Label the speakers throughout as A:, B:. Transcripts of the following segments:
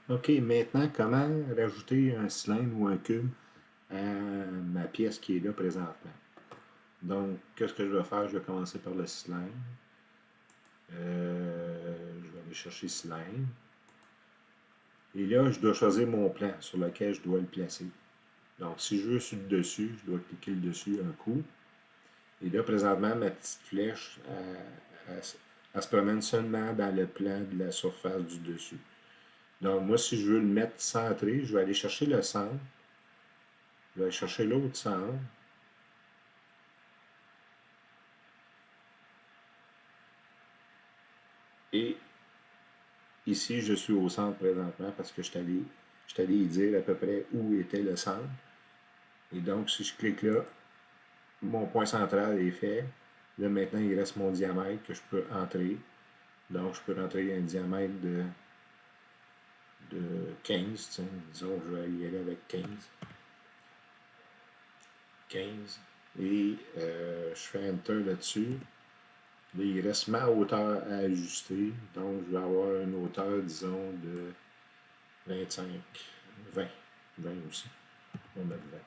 A: OK, maintenant, comment rajouter un cylindre ou un cube à ma pièce qui est là présentement? Donc, qu'est-ce que je vais faire? Je vais commencer par le cylindre. Je vais aller chercher cylindre. Et là, je dois choisir mon plan sur lequel je dois le placer. Donc, si je veux sur le dessus, je dois cliquer le dessus un coup. Et là, présentement, ma petite flèche, elle se promène seulement dans le plan de la surface du dessus. Donc, moi, si je veux le mettre centré, je vais aller chercher le centre. Je vais aller chercher l'autre centre. Et ici, je suis au centre présentement parce que je suis allé y dire à peu près où était le centre. Et donc, si je clique là, mon point central est fait. Là, maintenant, il reste mon diamètre que je peux entrer. Donc, je peux rentrer un diamètre de 15. Tiens, disons, je vais y aller avec 15. 15. Et je fais Enter là-dessus. Là, il reste ma hauteur à ajuster. Donc, je vais avoir une hauteur, disons, de 25, 20. 20 aussi. On va mettre 20.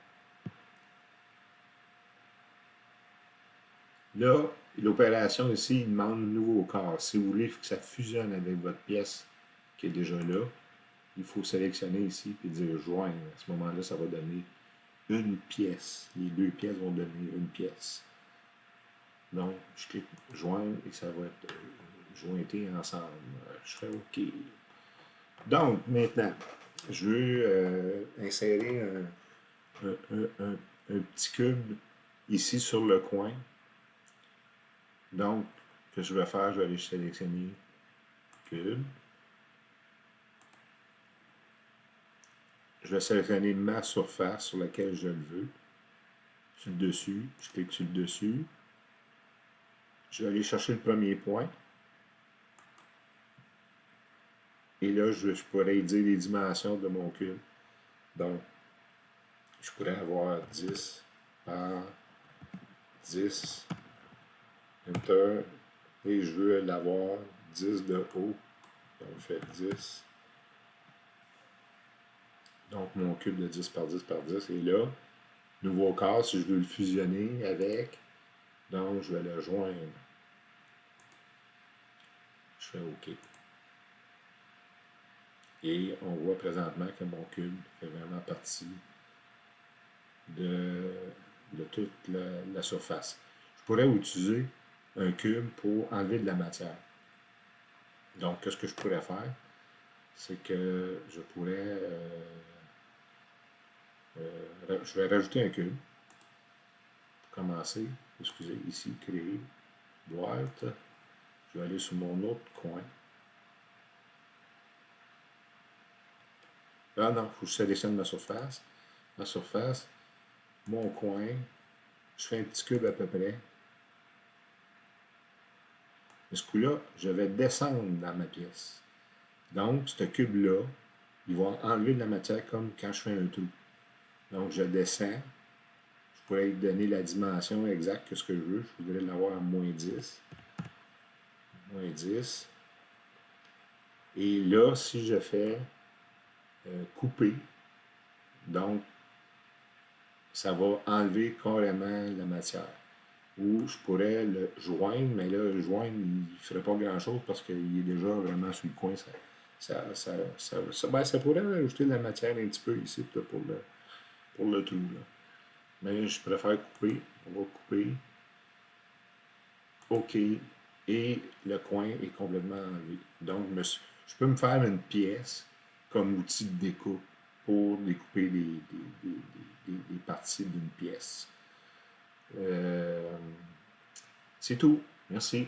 A: Là, l'opération ici, il demande un nouveau corps. Si vous voulez que ça fusionne avec votre pièce qui est déjà là, il faut sélectionner ici et dire joindre. À ce moment-là, ça va donner une pièce. Les deux pièces vont donner une pièce. Donc, je clique joindre et ça va être jointé ensemble. Je fais OK. Donc, maintenant, je veux insérer un petit cube ici sur le coin. Donc, ce que je vais faire, je vais aller sélectionner cube. Je vais sélectionner ma surface sur laquelle je le veux. Sur le dessus, je clique sur le dessus. Je vais aller chercher le premier point. Et là, je pourrais dire les dimensions de mon cube. Donc, je pourrais avoir 10 par 10. Enter. Et je veux l'avoir 10 de haut. Donc, je fais 10. Donc, mon cube de 10 par 10 par 10 est là. Nouveau corps, si je veux le fusionner avec, donc je vais le joindre. Je fais OK. Et on voit présentement que mon cube fait vraiment partie de, toute la surface. Je pourrais utiliser un cube pour enlever de la matière. Donc, qu'est-ce que je pourrais faire? C'est que je pourrais... je vais rajouter un cube. Pour commencer, excusez, ici, créer, boîte. Je vais aller sur mon autre coin. Ah non, il faut que je sélectionne ma surface. Ma surface, mon coin. Je fais un petit cube à peu près. Mais ce coup-là, je vais descendre dans ma pièce. Donc, ce cube-là, il va enlever de la matière comme quand je fais un trou. Donc, je descends. Je pourrais lui donner la dimension exacte que ce que je veux. Je voudrais l'avoir à moins 10. Moins 10. Et là, si je fais couper, donc, ça va enlever carrément la matière. Ou je pourrais le joindre, mais là, le joindre, il ne ferait pas grand-chose parce qu'il est déjà vraiment sur le coin. Ça pourrait ajouter de la matière un petit peu ici pour le trou. Là. Mais je préfère couper. On va couper. OK. Et le coin est complètement enlevé. Donc, je peux me faire une pièce comme outil de découpe pour découper des parties d'une pièce. C'est tout. Merci.